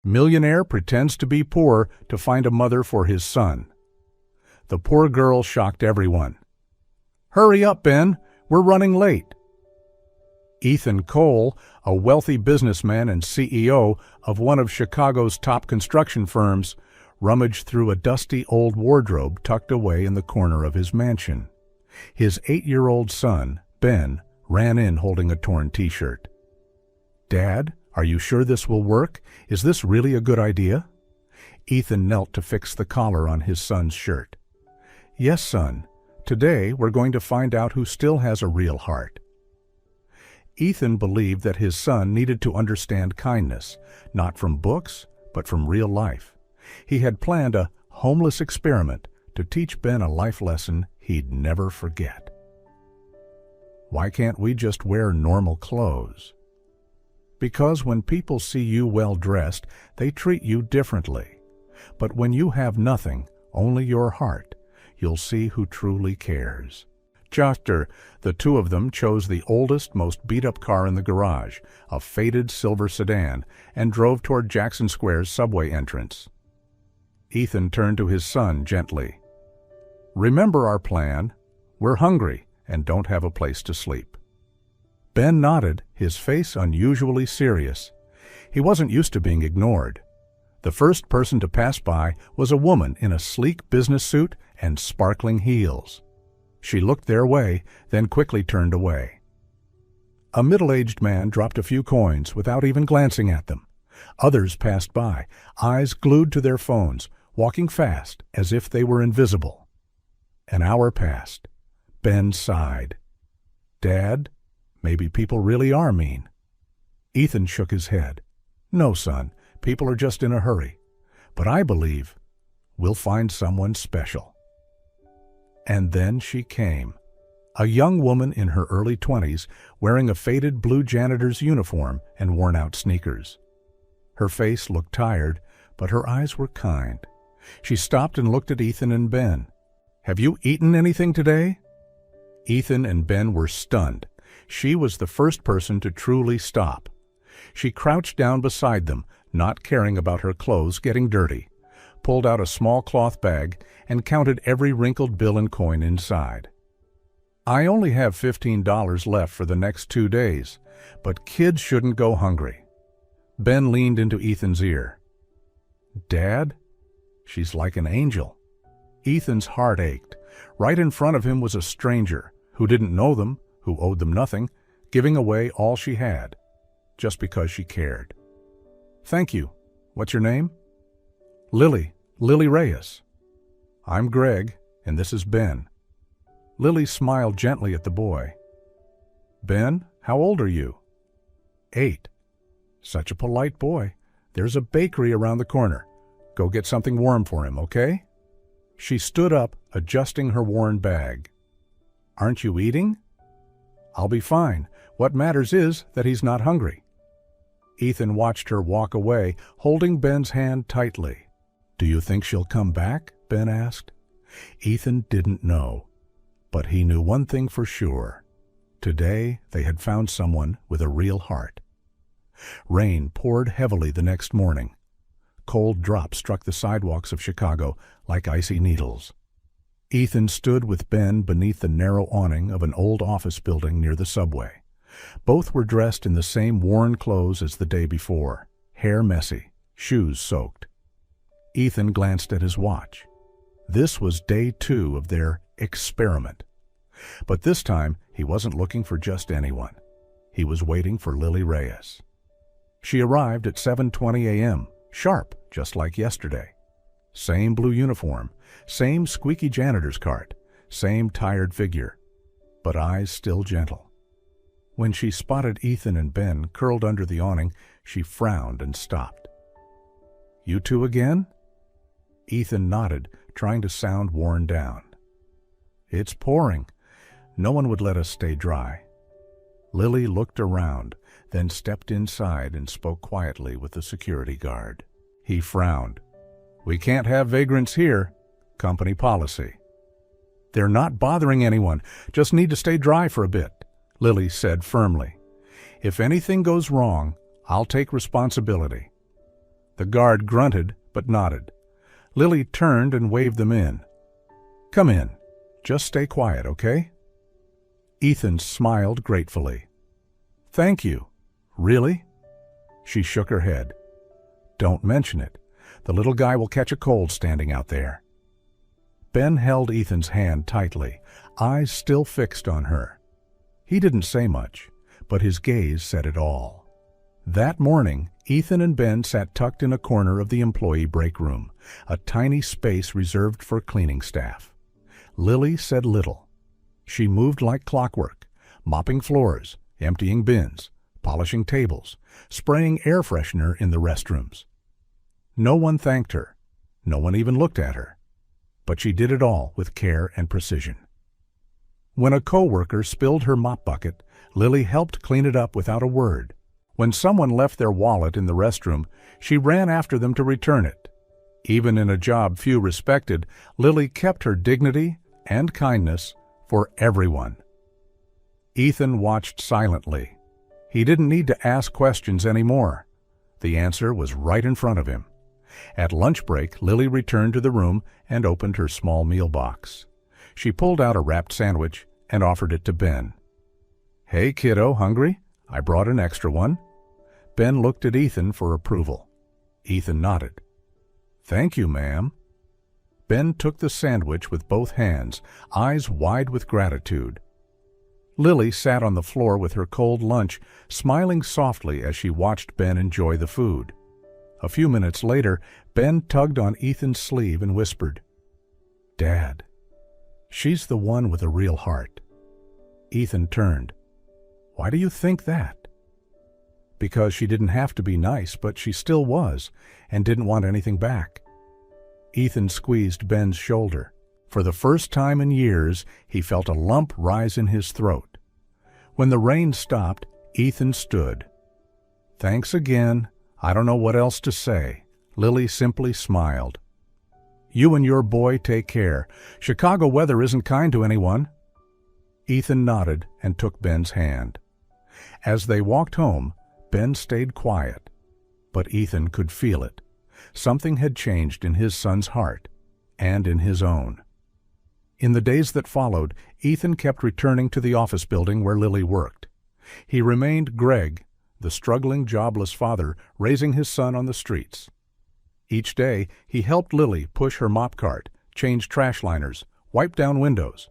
Millionaire pretends to be poor to find a mother for his son. The poor girl shocked everyone. "Hurry up, Ben, we're running late." Ethan Cole, a wealthy businessman and CEO of one of Chicago's top construction firms, rummaged through a dusty old wardrobe tucked away in the corner of his mansion. His 8-year-old son, Ben, ran in holding a torn t-shirt. "Dad, are you sure this will work? Is this really a good idea?" Ethan knelt to fix the collar on his son's shirt. "Yes, son. Today we're going to find out who still has a real heart." Ethan believed that his son needed to understand kindness, not from books, but from real life. He had planned a homeless experiment to teach Ben a life lesson he'd never forget. Why can't we just wear normal clothes? Because when people see you well-dressed, they treat you differently. But when you have nothing, only your heart, you'll see who truly cares. After the two of them chose the oldest, most beat-up car in the garage, a faded silver sedan, and drove toward Jackson Square's subway entrance. Ethan turned to his son gently. "Remember our plan. We're hungry and don't have a place to sleep." Ben nodded, his face unusually serious. He wasn't used to being ignored. The first person to pass by was a woman in a sleek business suit and sparkling heels. She looked their way, then quickly turned away. A middle-aged man dropped a few coins without even glancing at them. Others passed by, eyes glued to their phones, walking fast as if they were invisible. An hour passed. Ben sighed. "Dad, maybe people really are mean." Ethan shook his head. "No, son, people are just in a hurry. But I believe we'll find someone special." And then she came. A young woman in her early 20s, wearing a faded blue janitor's uniform and worn-out sneakers. Her face looked tired, but her eyes were kind. She stopped and looked at Ethan and Ben. "Have you eaten anything today?" Ethan and Ben were stunned. She was the first person to truly stop. She crouched down beside them, not caring about her clothes getting dirty, pulled out a small cloth bag, and counted every wrinkled bill and coin inside. "I only have $15 left for the next 2 days, but kids shouldn't go hungry." Ben leaned into Ethan's ear. "Dad, she's like an angel." Ethan's heart ached. Right in front of him was a stranger who didn't know them, who owed them nothing, giving away all she had, just because she cared. "Thank you. What's your name?" Lily Reyes." "I'm Greg, and this is Ben." Lily smiled gently at the boy. "Ben, how old are you?" 8. "Such a polite boy. There's a bakery around the corner. Go get something warm for him, okay?" She stood up, adjusting her worn bag. "Aren't you eating?" "I'll be fine. What matters is that he's not hungry." Ethan watched her walk away, holding Ben's hand tightly. "Do you think she'll come back?" Ben asked. Ethan didn't know, but he knew one thing for sure. Today they had found someone with a real heart. Rain poured heavily the next morning. Cold drops struck the sidewalks of Chicago like icy needles. Ethan stood with Ben beneath the narrow awning of an old office building near the subway. Both were dressed in the same worn clothes as the day before, hair messy, shoes soaked. Ethan glanced at his watch. This was day 2 of their experiment. But this time, he wasn't looking for just anyone. He was waiting for Lily Reyes. She arrived at 7:20 a.m., sharp, just like yesterday. Same blue uniform, same squeaky janitor's cart, same tired figure, but eyes still gentle. When she spotted Ethan and Ben curled under the awning, she frowned and stopped. "You two again?" Ethan nodded, trying to sound worn down. "It's pouring. No one would let us stay dry." Lily looked around, then stepped inside and spoke quietly with the security guard. He frowned. "We can't have vagrants here. Company policy." "They're not bothering anyone. Just need to stay dry for a bit," Lily said firmly. "If anything goes wrong, I'll take responsibility." The guard grunted but nodded. Lily turned and waved them in. "Come in. Just stay quiet, okay?" Ethan smiled gratefully. "Thank you. Really?" She shook her head. "Don't mention it. The little guy will catch a cold standing out there." Ben held Ethan's hand tightly, eyes still fixed on her. He didn't say much, but his gaze said it all. That morning, Ethan and Ben sat tucked in a corner of the employee break room, a tiny space reserved for cleaning staff. Lily said little. She moved like clockwork, mopping floors, emptying bins, polishing tables, spraying air freshener in the restrooms. No one thanked her. No one even looked at her. But she did it all with care and precision. When a coworker spilled her mop bucket, Lily helped clean it up without a word. When someone left their wallet in the restroom, she ran after them to return it. Even in a job few respected, Lily kept her dignity and kindness for everyone. Ethan watched silently. He didn't need to ask questions anymore. The answer was right in front of him. At lunch break, Lily returned to the room and opened her small meal box. She pulled out a wrapped sandwich and offered it to Ben. "Hey, kiddo, hungry? I brought an extra one." Ben looked at Ethan for approval. Ethan nodded. "Thank you, ma'am." Ben took the sandwich with both hands, eyes wide with gratitude. Lily sat on the floor with her cold lunch, smiling softly as she watched Ben enjoy the food. A few minutes later, Ben tugged on Ethan's sleeve and whispered, "Dad, she's the one with a real heart." Ethan turned. "Why do you think that?" "Because she didn't have to be nice, but she still was, and didn't want anything back." Ethan squeezed Ben's shoulder. For the first time in years, he felt a lump rise in his throat. When the rain stopped, Ethan stood. "Thanks again. I don't know what else to say." Lily simply smiled. "You and your boy take care. Chicago weather isn't kind to anyone." Ethan nodded and took Ben's hand. As they walked home, Ben stayed quiet, but Ethan could feel it. Something had changed in his son's heart, and in his own. In the days that followed, Ethan kept returning to the office building where Lily worked. He remained Greg, the struggling, jobless father raising his son on the streets. Each day, he helped Lily push her mop cart, change trash liners, wipe down windows.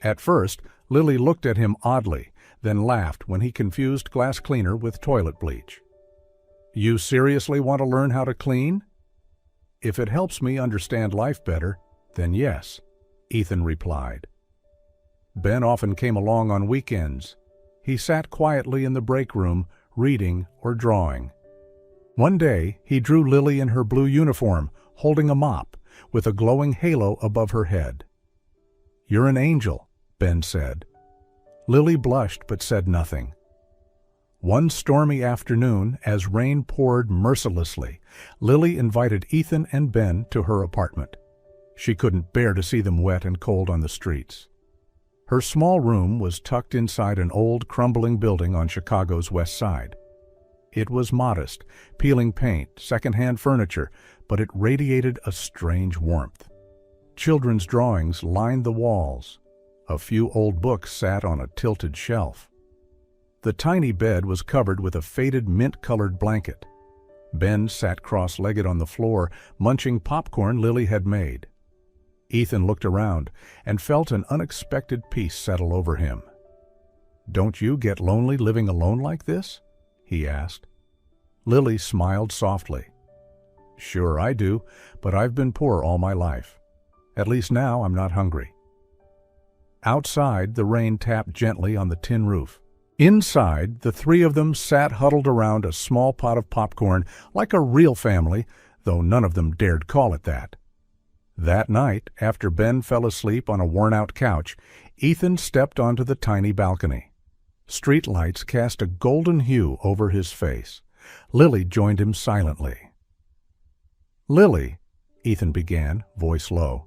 At first, Lily looked at him oddly, then laughed when he confused glass cleaner with toilet bleach. "You seriously want to learn how to clean?" "If it helps me understand life better, then yes," Ethan replied. Ben often came along on weekends. He sat quietly in the break room, reading or drawing. One day, he drew Lily in her blue uniform, holding a mop, with a glowing halo above her head. "You're an angel," Ben said. Lily blushed but said nothing. One stormy afternoon, as rain poured mercilessly, Lily invited Ethan and Ben to her apartment. She couldn't bear to see them wet and cold on the streets. Her small room was tucked inside an old, crumbling building on Chicago's west side. It was modest, peeling paint, second-hand furniture, but it radiated a strange warmth. Children's drawings lined the walls. A few old books sat on a tilted shelf. The tiny bed was covered with a faded mint-colored blanket. Ben sat cross-legged on the floor, munching popcorn Lily had made. Ethan looked around and felt an unexpected peace settle over him. "Don't you get lonely living alone like this?" he asked. Lily smiled softly. "Sure I do, but I've been poor all my life. At least now I'm not hungry." Outside, the rain tapped gently on the tin roof. Inside, the three of them sat huddled around a small pot of popcorn like a real family, though none of them dared call it that. That night, after Ben fell asleep on a worn-out couch, Ethan stepped onto the tiny balcony. Street lights cast a golden hue over his face. Lily joined him silently. "Lily," Ethan began, voice low.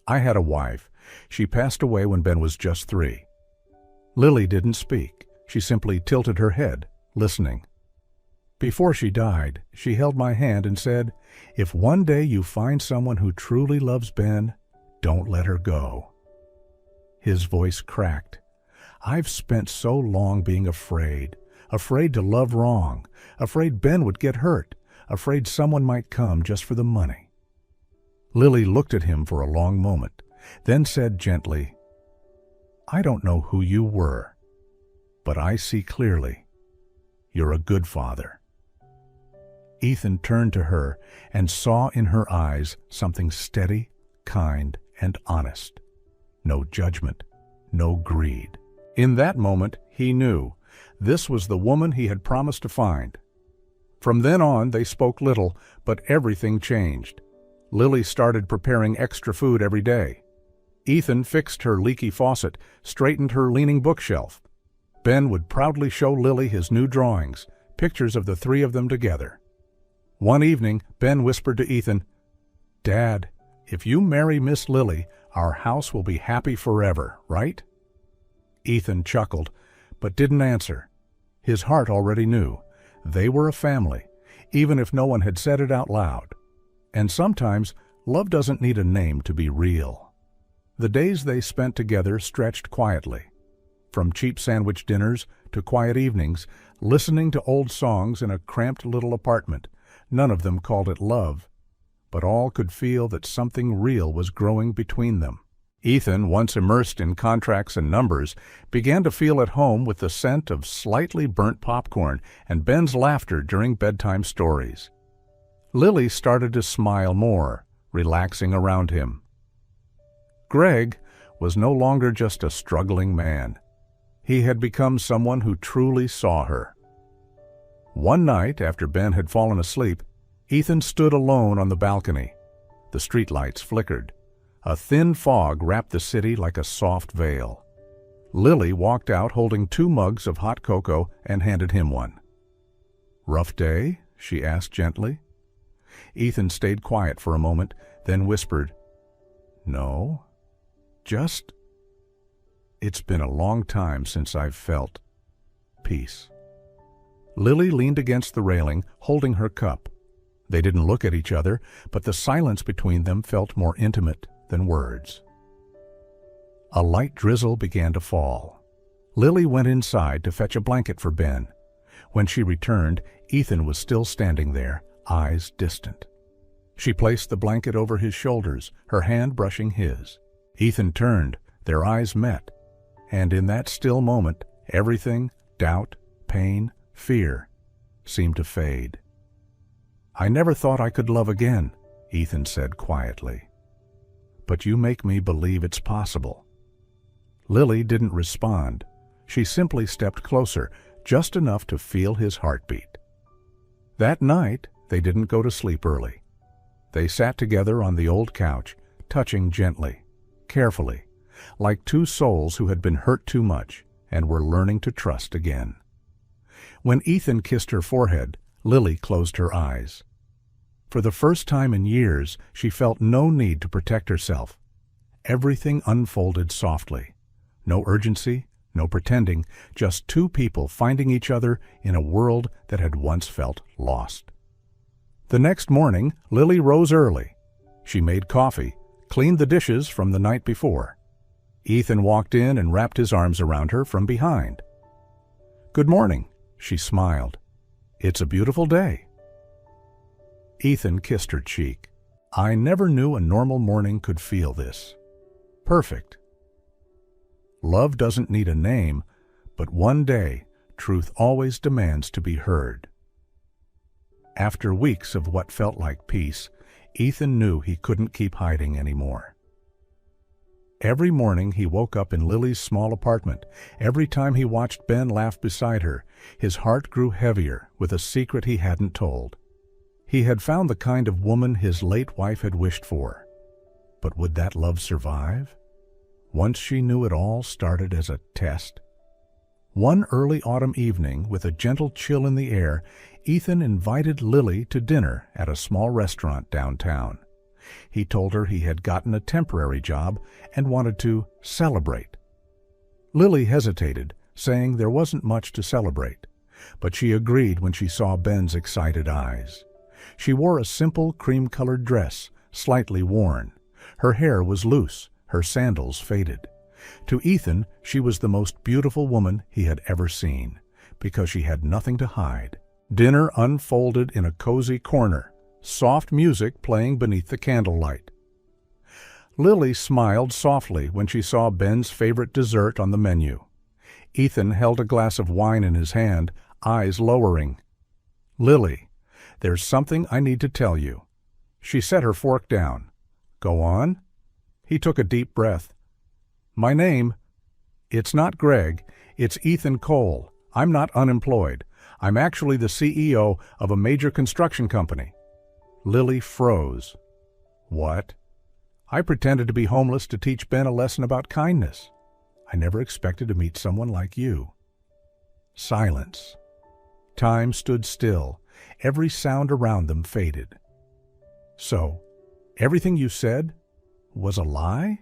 "I had a wife. She passed away when Ben was just 3. Lily didn't speak. She simply tilted her head, listening. Before she died, she held my hand and said, "If one day you find someone who truly loves Ben, don't let her go." His voice cracked. "I've spent so long being afraid to love wrong, afraid Ben would get hurt, afraid someone might come just for the money." Lily looked at him for a long moment, then said gently, "I don't know who you were, but I see clearly. You're a good father." Ethan turned to her and saw in her eyes something steady, kind, and honest. No judgment, no greed. In that moment, he knew this was the woman he had promised to find. From then on, they spoke little, but everything changed. Lily started preparing extra food every day. Ethan fixed her leaky faucet, straightened her leaning bookshelf. Ben would proudly show Lily his new drawings, pictures of the three of them together. One evening, Ben whispered to Ethan, "Dad, if you marry Miss Lily, our house will be happy forever, right?" Ethan chuckled, but didn't answer. His heart already knew. They were a family, even if no one had said it out loud. And sometimes, love doesn't need a name to be real. The days they spent together stretched quietly. From cheap sandwich dinners to quiet evenings, listening to old songs in a cramped little apartment. None of them called it love, but all could feel that something real was growing between them. Ethan, once immersed in contracts and numbers, began to feel at home with the scent of slightly burnt popcorn and Ben's laughter during bedtime stories. Lily started to smile more, relaxing around him. Greg was no longer just a struggling man. He had become someone who truly saw her. One night, after Ben had fallen asleep, Ethan stood alone on the balcony. The streetlights flickered. A thin fog wrapped the city like a soft veil. Lily walked out holding 2 mugs of hot cocoa and handed him one. "Rough day?" she asked gently. Ethan stayed quiet for a moment, then whispered, "No, just... it's been a long time since I've felt peace." Lily leaned against the railing, holding her cup. They didn't look at each other, but the silence between them felt more intimate than words. A light drizzle began to fall. Lily went inside to fetch a blanket for Ben. When she returned, Ethan was still standing there, eyes distant. She placed the blanket over his shoulders, her hand brushing his. Ethan turned, their eyes met, and in that still moment, everything, doubt, pain, fear, seemed to fade. "I never thought I could love again," Ethan said quietly. "But you make me believe it's possible." Lily didn't respond. She simply stepped closer, just enough to feel his heartbeat. That night, they didn't go to sleep early. They sat together on the old couch, touching gently, carefully, like 2 souls who had been hurt too much and were learning to trust again. When Ethan kissed her forehead, Lily closed her eyes. For the first time in years, she felt no need to protect herself. Everything unfolded softly. No urgency, no pretending, just 2 people finding each other in a world that had once felt lost. The next morning, Lily rose early. She made coffee, cleaned the dishes from the night before. Ethan walked in and wrapped his arms around her from behind. "Good morning," she smiled. "It's a beautiful day." Ethan kissed her cheek. "I never knew a normal morning could feel this. Perfect." Love doesn't need a name, but one day, truth always demands to be heard. After weeks of what felt like peace, Ethan knew he couldn't keep hiding anymore. Every morning he woke up in Lily's small apartment. Every time he watched Ben laugh beside her, his heart grew heavier with a secret he hadn't told. He had found the kind of woman his late wife had wished for. But would that love survive? Once she knew it all started as a test. One early autumn evening, with a gentle chill in the air, Ethan invited Lily to dinner at a small restaurant downtown. He told her he had gotten a temporary job and wanted to celebrate. Lily hesitated, saying there wasn't much to celebrate. But she agreed when she saw Ben's excited eyes. She wore a simple cream-colored dress, slightly worn. Her hair was loose, her sandals faded. To Ethan, she was the most beautiful woman he had ever seen, because she had nothing to hide. Dinner unfolded in a cozy corner, soft music playing beneath the candlelight. Lily smiled softly when she saw Ben's favorite dessert on the menu. Ethan held a glass of wine in his hand, eyes lowering. "Lily, there's something I need to tell you." She set her fork down. "Go on." He took a deep breath. "My name, it's not Greg, it's Ethan Cole. I'm not unemployed. I'm actually the CEO of a major construction company." Lily froze. "What?" "I pretended to be homeless to teach Ben a lesson about kindness. I never expected to meet someone like you." Silence. Time stood still. Every sound around them faded. "So, everything you said was a lie?"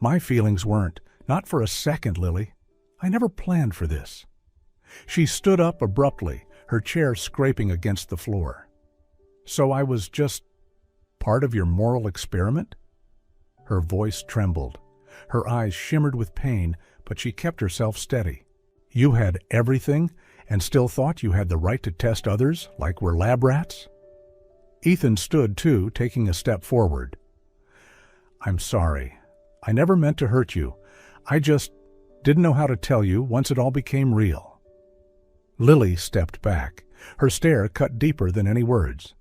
"My feelings weren't. Not for a second, Lily. I never planned for this." She stood up abruptly, her chair scraping against the floor. "So I was just part of your moral experiment?" Her voice trembled. Her eyes shimmered with pain, but she kept herself steady. "You had everything and still thought you had the right to test others like we're lab rats?" Ethan stood too, taking a step forward. "I'm sorry. I never meant to hurt you. I just didn't know how to tell you once it all became real." Lily stepped back, her stare cut deeper than any words.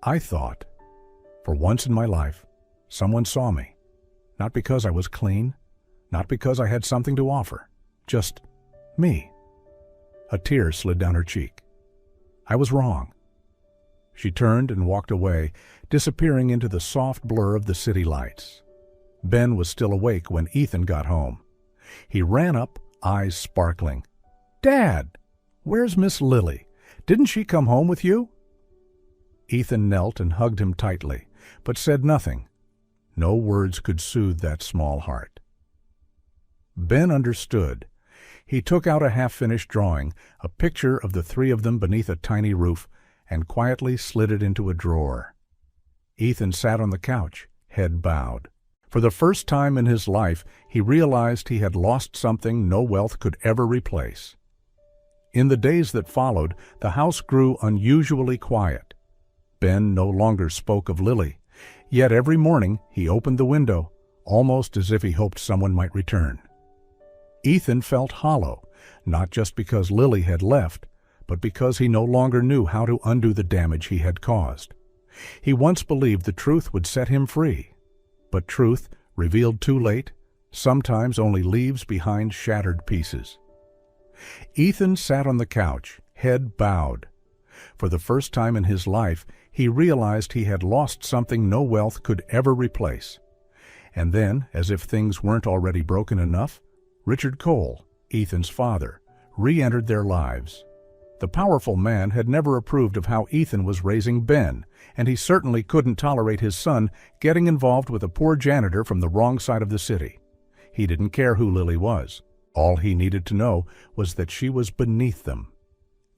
"I thought, for once in my life, someone saw me. Not because I was clean, not because I had something to offer. Just me." A tear slid down her cheek. "I was wrong." She turned and walked away, disappearing into the soft blur of the city lights. Ben was still awake when Ethan got home. He ran up, eyes sparkling. "Dad, where's Miss Lily? Didn't she come home with you?" Ethan knelt and hugged him tightly, but said nothing. No words could soothe that small heart. Ben understood. He took out a half-finished drawing, a picture of the three of them beneath a tiny roof, and quietly slid it into a drawer. Ethan sat on the couch, head bowed. For the first time in his life, he realized he had lost something no wealth could ever replace. In the days that followed, the house grew unusually quiet. Ben no longer spoke of Lily, yet every morning he opened the window, almost as if he hoped someone might return. Ethan felt hollow, not just because Lily had left, but because he no longer knew how to undo the damage he had caused. He once believed the truth would set him free, but truth, revealed too late, sometimes only leaves behind shattered pieces. Ethan sat on the couch, head bowed. For the first time in his life, he realized he had lost something no wealth could ever replace. And then, as if things weren't already broken enough, Richard Cole, Ethan's father, re-entered their lives. The powerful man had never approved of how Ethan was raising Ben, and he certainly couldn't tolerate his son getting involved with a poor janitor from the wrong side of the city. He didn't care who Lily was. All he needed to know was that she was beneath them.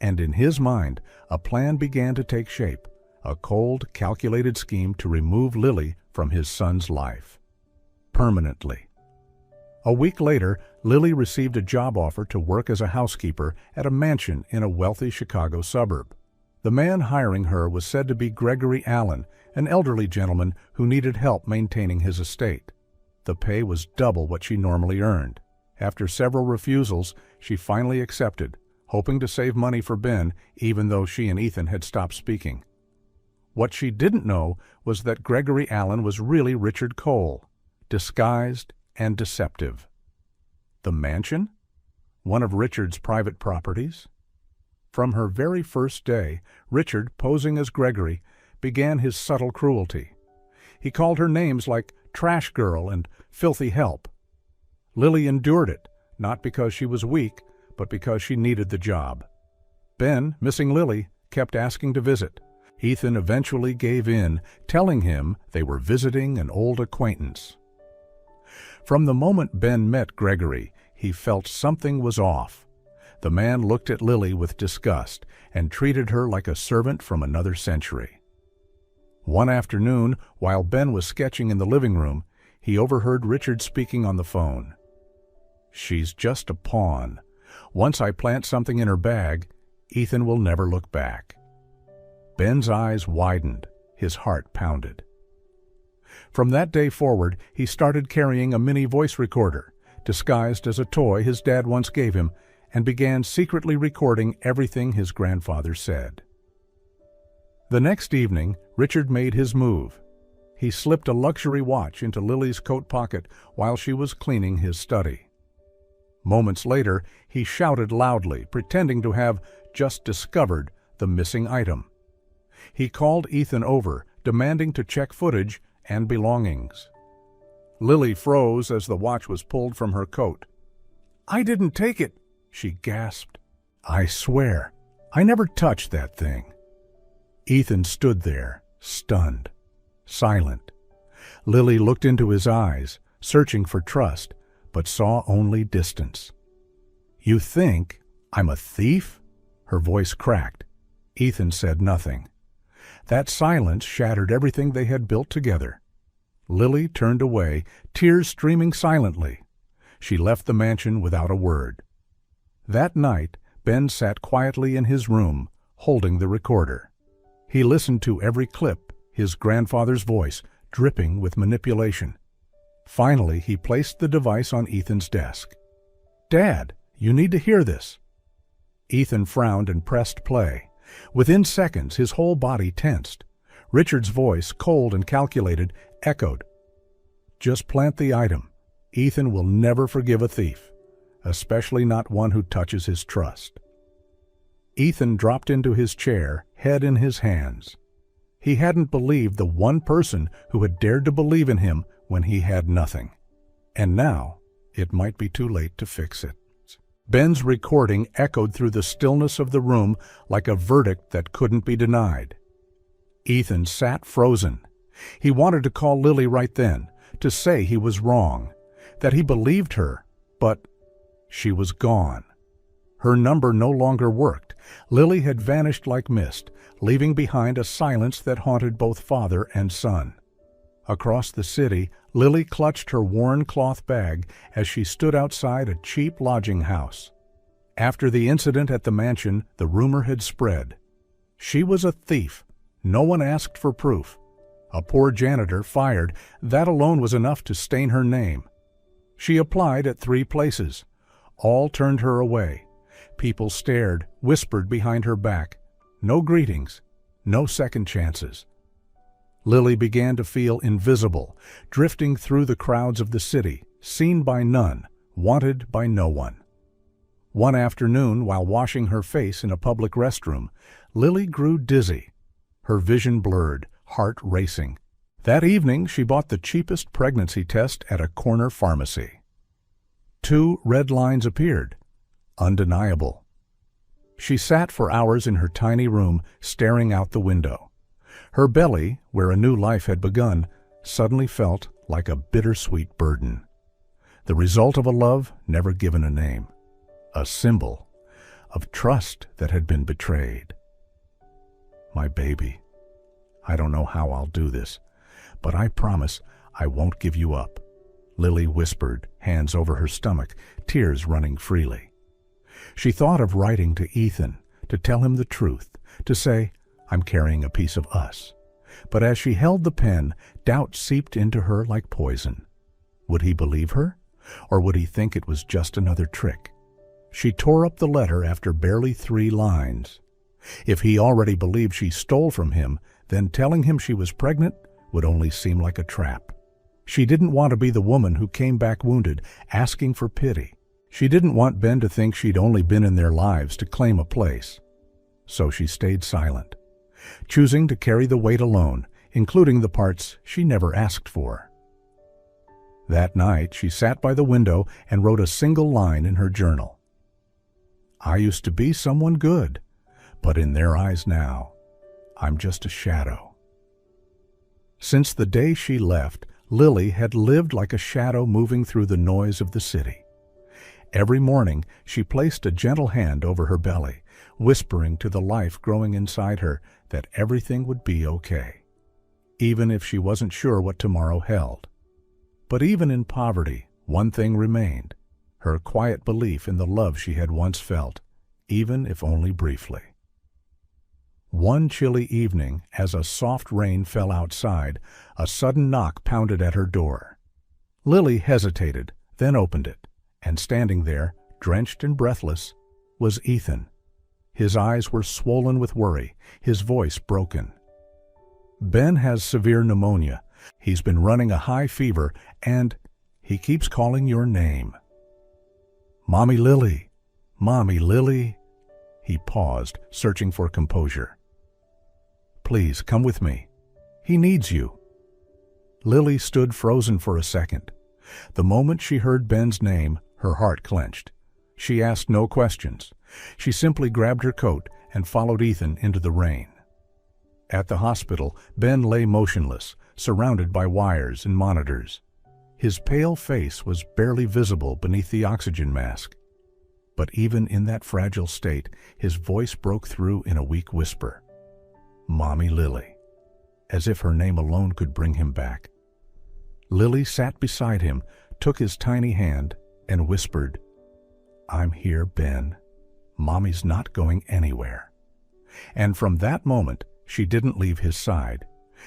And in his mind, a plan began to take shape, a cold, calculated scheme to remove Lily from his son's life. Permanently. A week later, Lily received a job offer to work as a housekeeper at a mansion in a wealthy Chicago suburb. The man hiring her was said to be Gregory Allen, an elderly gentleman who needed help maintaining his estate. The pay was double what she normally earned. After several refusals, she finally accepted, hoping to save money for Ben, even though she and Ethan had stopped speaking. What she didn't know was that Gregory Allen was really Richard Cole, disguised and deceptive. The mansion? One of Richard's private properties? From her very first day, Richard, posing as Gregory, began his subtle cruelty. He called her names like trash girl and filthy help. Lily endured it, not because she was weak, but because she needed the job. Ben, missing Lily, kept asking to visit. Ethan eventually gave in, telling him they were visiting an old acquaintance. From the moment Ben met Gregory, he felt something was off. The man looked at Lily with disgust and treated her like a servant from another century. One afternoon, while Ben was sketching in the living room, he overheard Richard speaking on the phone. "She's just a pawn. Once I plant something in her bag, Ethan will never look back." Ben's eyes widened. His heart pounded. From that day forward, he started carrying a mini voice recorder, disguised as a toy his dad once gave him, and began secretly recording everything his grandfather said. The next evening, Richard made his move. He slipped a luxury watch into Lily's coat pocket while she was cleaning his study. Moments later, he shouted loudly, pretending to have just discovered the missing item. He called Ethan over, demanding to check footage and belongings. Lily froze as the watch was pulled from her coat. "I didn't take it," she gasped. "I swear, I never touched that thing." Ethan stood there, stunned, silent. Lily looked into his eyes, searching for trust, but saw only distance. "You think I'm a thief?" Her voice cracked. Ethan said nothing. That silence shattered everything they had built together. Lily turned away, tears streaming silently. She left the mansion without a word. That night, Ben sat quietly in his room, holding the recorder. He listened to every clip, his grandfather's voice, dripping with manipulation. Finally, he placed the device on Ethan's desk. "Dad, you need to hear this." Ethan frowned and pressed play. Within seconds, his whole body tensed. Richard's voice, cold and calculated, echoed. "Just plant the item. Ethan will never forgive a thief, especially not one who touches his trust." Ethan dropped into his chair, head in his hands. He hadn't believed the one person who had dared to believe in him when he had nothing. And now, it might be too late to fix it. Ben's recording echoed through the stillness of the room like a verdict that couldn't be denied. Ethan sat frozen. He wanted to call Lily right then, to say he was wrong, that he believed her, but she was gone. Her number no longer worked. Lily had vanished like mist, leaving behind a silence that haunted both father and son. Across the city, Lily clutched her worn cloth bag as she stood outside a cheap lodging house. After the incident at the mansion, the rumor had spread. She was a thief. No one asked for proof. A poor janitor fired. That alone was enough to stain her name. She applied at 3 places. All turned her away. People stared, whispered behind her back. No greetings, no second chances. Lily began to feel invisible, drifting through the crowds of the city, seen by none, wanted by no one. One afternoon, while washing her face in a public restroom, Lily grew dizzy. Her vision blurred, heart racing. That evening, she bought the cheapest pregnancy test at a corner pharmacy. 2 red lines appeared. Undeniable. She sat for hours in her tiny room, staring out the window. Her belly, where a new life had begun, suddenly felt like a bittersweet burden. The result of a love never given a name. A symbol of trust that had been betrayed. "My baby, I don't know how I'll do this, but I promise I won't give you up," Lily whispered, hands over her stomach, tears running freely. She thought of writing to Ethan, to tell him the truth, to say, "I'm carrying a piece of us." But as she held the pen, doubt seeped into her like poison. Would he believe her? Or would he think it was just another trick? She tore up the letter after barely 3 lines. If he already believed she stole from him, then telling him she was pregnant would only seem like a trap. She didn't want to be the woman who came back wounded, asking for pity. She didn't want Ben to think she'd only been in their lives to claim a place. So she stayed silent, choosing to carry the weight alone, including the parts she never asked for. That night, she sat by the window and wrote a single line in her journal. "I used to be someone good, but in their eyes now, I'm just a shadow." Since the day she left, Lily had lived like a shadow moving through the noise of the city. Every morning she placed a gentle hand over her belly, whispering to the life growing inside her that everything would be okay, even if she wasn't sure what tomorrow held. But even in poverty, one thing remained: her quiet belief in the love she had once felt, even if only briefly. One chilly evening, as a soft rain fell outside, a sudden knock pounded at her door. Lily hesitated, then opened it, and standing there, drenched and breathless, was Ethan. His eyes were swollen with worry, his voice broken. "Ben has severe pneumonia. He's been running a high fever, and he keeps calling your name. Mommy Lily, Mommy Lily." He paused, searching for composure. "Please, come with me. He needs you." Lily stood frozen for a second. The moment she heard Ben's name, her heart clenched. She asked no questions. She simply grabbed her coat and followed Ethan into the rain. At the hospital, Ben lay motionless, surrounded by wires and monitors. His pale face was barely visible beneath the oxygen mask. But even in that fragile state, his voice broke through in a weak whisper. "Mommy Lily," as if her name alone could bring him back. Lily sat beside him, took his tiny hand, and whispered, "I'm here, Ben. Mommy's not going anywhere." And from that moment, she didn't leave his side.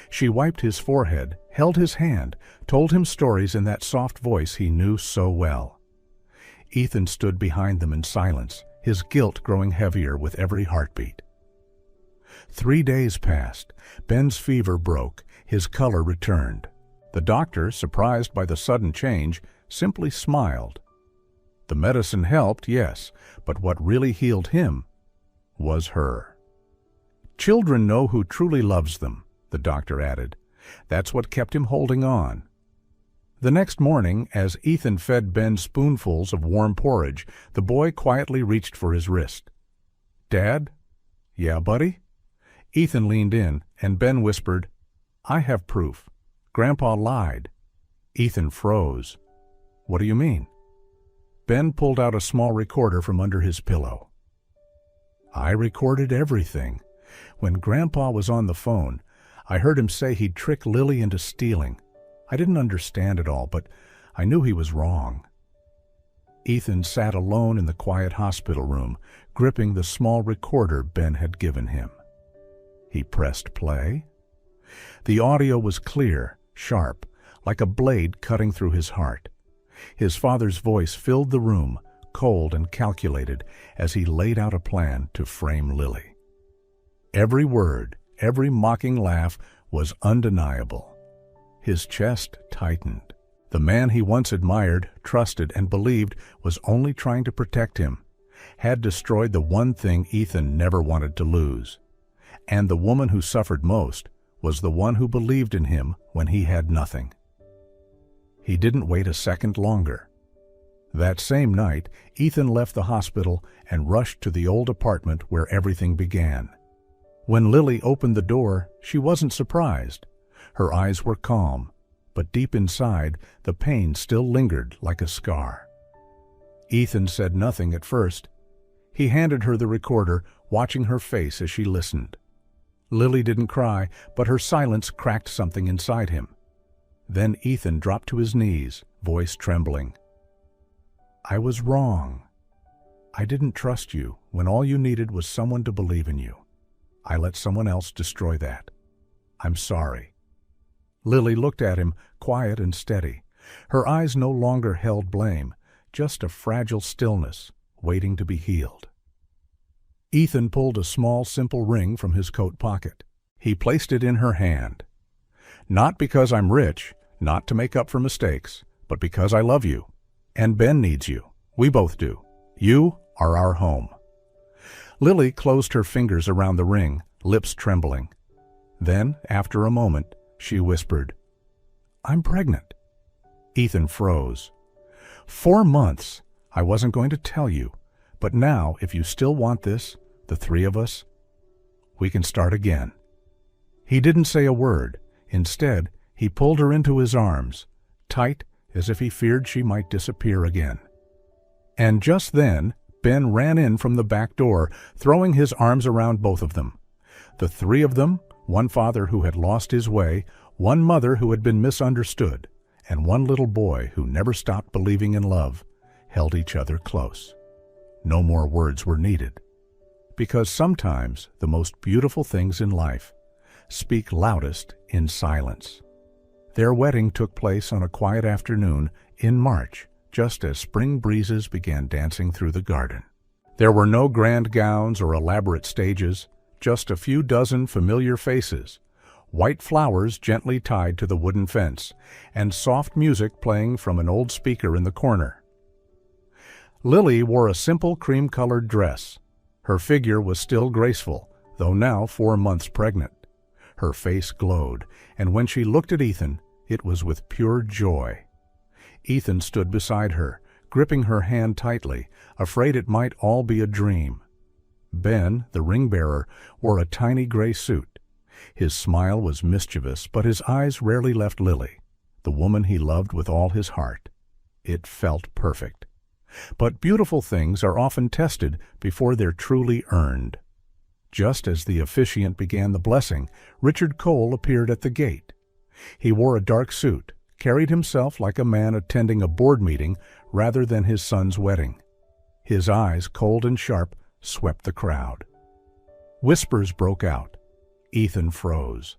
She wiped his forehead, held his hand, told him stories in that soft voice he knew so well. Ethan stood behind them in silence, his guilt growing heavier with every heartbeat. 3 days passed. Ben's fever broke. His color returned. The doctor, surprised by the sudden change, simply smiled. The medicine helped, yes, but what really healed him was her. "Children know who truly loves them," the doctor added. "That's what kept him holding on." The next morning, as Ethan fed Ben spoonfuls of warm porridge, the boy quietly reached for his wrist. "Dad?" "Yeah, buddy?" Ethan leaned in, and Ben whispered, "I have proof. Grandpa lied." Ethan froze. "What do you mean?" Ben pulled out a small recorder from under his pillow. "I recorded everything. When Grandpa was on the phone, I heard him say he'd trick Lily into stealing. I didn't understand it all, but I knew he was wrong." Ethan sat alone in the quiet hospital room, gripping the small recorder Ben had given him. He pressed play. The audio was clear, sharp, like a blade cutting through his heart. His father's voice filled the room, cold and calculated, as he laid out a plan to frame Lily. Every word, every mocking laugh was undeniable. His chest tightened. The man he once admired, trusted, and believed was only trying to protect him had destroyed the one thing Ethan never wanted to lose. And the woman who suffered most was the one who believed in him when he had nothing. He didn't wait a second longer. That same night, Ethan left the hospital and rushed to the old apartment where everything began. When Lily opened the door, she wasn't surprised. Her eyes were calm, but deep inside, the pain still lingered like a scar. Ethan said nothing at first. He handed her the recorder, watching her face as she listened. Lily didn't cry, but her silence cracked something inside him. Then Ethan dropped to his knees, voice trembling. "I was wrong. I didn't trust you when all you needed was someone to believe in you. I let someone else destroy that. I'm sorry." Lily looked at him, quiet and steady. Her eyes no longer held blame, just a fragile stillness, waiting to be healed. Ethan pulled a small, simple ring from his coat pocket. He placed it in her hand. "Not because I'm rich, not to make up for mistakes, but because I love you. And Ben needs you. We both do. You are our home." Lily closed her fingers around the ring, lips trembling. Then, after a moment, she whispered, "I'm pregnant." Ethan froze. 4 months. I wasn't going to tell you, but now, if you still want this, the 3 of us, we can start again. He didn't say a word. Instead, he pulled her into his arms, tight as if he feared she might disappear again. And just then, Ben ran in from the back door, throwing his arms around both of them. The three of them, one father who had lost his way, one mother who had been misunderstood, and one little boy who never stopped believing in love, held each other close. No more words were needed, because sometimes the most beautiful things in life speak loudest in silence. Their wedding took place on a quiet afternoon in March, just as spring breezes began dancing through the garden. There were no grand gowns or elaborate stages, just a few dozen familiar faces, white flowers gently tied to the wooden fence, and soft music playing from an old speaker in the corner. Lily wore a simple cream-colored dress. Her figure was still graceful, though now 4 months pregnant. Her face glowed, and when she looked at Ethan, it was with pure joy. Ethan stood beside her, gripping her hand tightly, afraid it might all be a dream. Ben, the ring-bearer, wore a tiny gray suit. His smile was mischievous, but his eyes rarely left Lily, the woman he loved with all his heart. It felt perfect. But beautiful things are often tested before they're truly earned. Just as the officiant began the blessing, Richard Cole appeared at the gate. He wore a dark suit, carried himself like a man attending a board meeting rather than his son's wedding. His eyes, cold and sharp, swept the crowd. Whispers broke out. Ethan froze.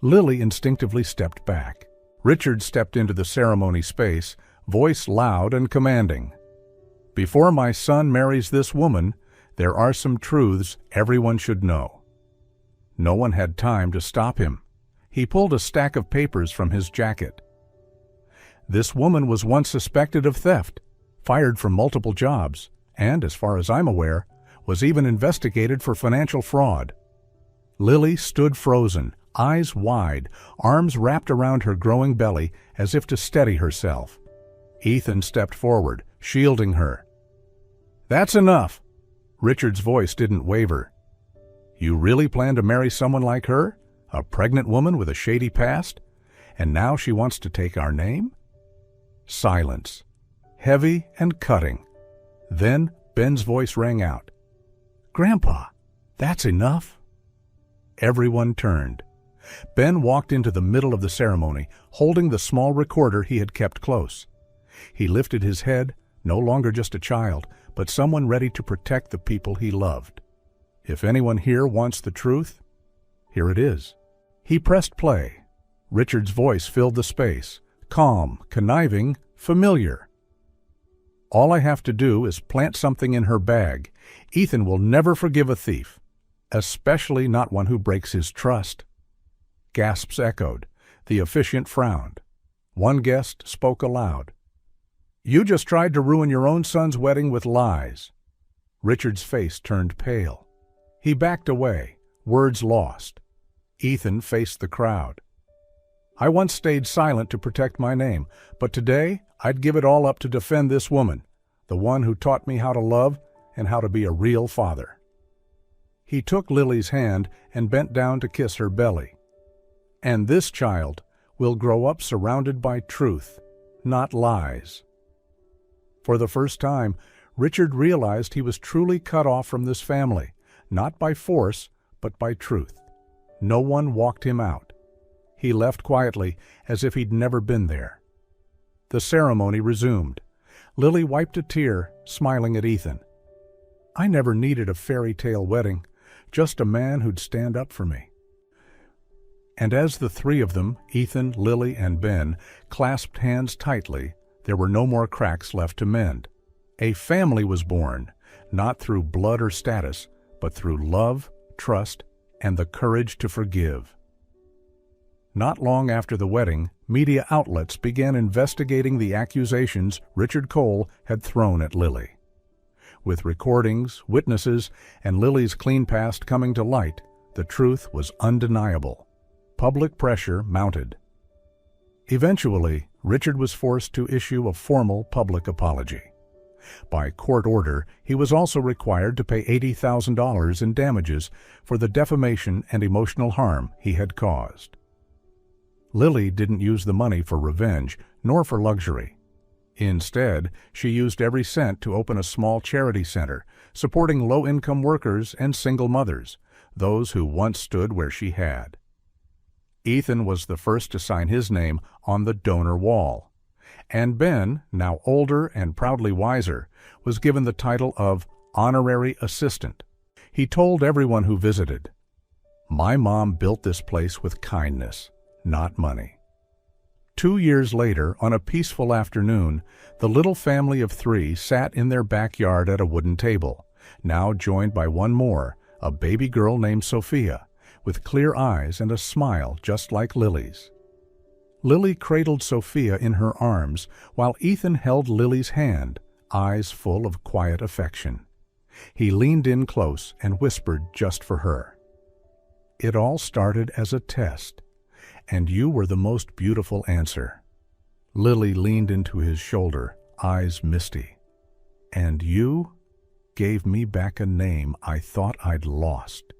Lily instinctively stepped back. Richard stepped into the ceremony space, voice loud and commanding. "Before my son marries this woman, there are some truths everyone should know." No one had time to stop him. He pulled a stack of papers from his jacket. "This woman was once suspected of theft, fired from multiple jobs, and, as far as I'm aware, was even investigated for financial fraud." Lily stood frozen, eyes wide, arms wrapped around her growing belly as if to steady herself. Ethan stepped forward, shielding her. "That's enough." Richard's voice didn't waver. "You really plan to marry someone like her? A pregnant woman with a shady past? And now she wants to take our name?" Silence, heavy and cutting. Then Ben's voice rang out. "Grandpa, that's enough." Everyone turned. Ben walked into the middle of the ceremony, holding the small recorder he had kept close. He lifted his head, no longer just a child, but someone ready to protect the people he loved. If anyone here wants the truth, here it is. He pressed play. Richard's voice filled the space, calm, conniving, familiar. "All I have to do is plant something in her bag. Ethan will never forgive a thief, especially not one who breaks his trust." Gasps echoed. The officiant frowned. One guest spoke aloud. "You just tried to ruin your own son's wedding with lies." Richard's face turned pale. He backed away, words lost. Ethan faced the crowd. "I once stayed silent to protect my name, but today I'd give it all up to defend this woman, the one who taught me how to love and how to be a real father." He took Lily's hand and bent down to kiss her belly. "And this child will grow up surrounded by truth, not lies." For the first time, Richard realized he was truly cut off from this family, not by force, but by truth. No one walked him out. He left quietly, as if he'd never been there. The ceremony resumed. Lily wiped a tear, smiling at Ethan. "I never needed a fairy tale wedding, just a man who'd stand up for me." And as the three of them, Ethan, Lily, and Ben, clasped hands tightly, there were no more cracks left to mend. A family was born, not through blood or status, but through love, trust, and the courage to forgive. Not long after the wedding, media outlets began investigating the accusations Richard Cole had thrown at Lily. With recordings, witnesses, and Lily's clean past coming to light, the truth was undeniable. Public pressure mounted. Eventually, Richard was forced to issue a formal public apology. By court order, he was also required to pay $80,000 in damages for the defamation and emotional harm he had caused. Lily didn't use the money for revenge, nor for luxury. Instead, she used every cent to open a small charity center, supporting low-income workers and single mothers, those who once stood where she had. Ethan was the first to sign his name on the donor wall, and Ben, now older and proudly wiser, was given the title of honorary assistant. He told everyone who visited, "My mom built this place with kindness, not money." 2 years later, on a peaceful afternoon, the little family of 3 sat in their backyard at a wooden table, now joined by one more, a baby girl named Sophia, with clear eyes and a smile just like Lily's. Lily cradled Sophia in her arms while Ethan held Lily's hand, eyes full of quiet affection. He leaned in close and whispered just for her, "It all started as a test, and you were the most beautiful answer." Lily leaned into his shoulder, eyes misty. "And you gave me back a name I thought I'd lost."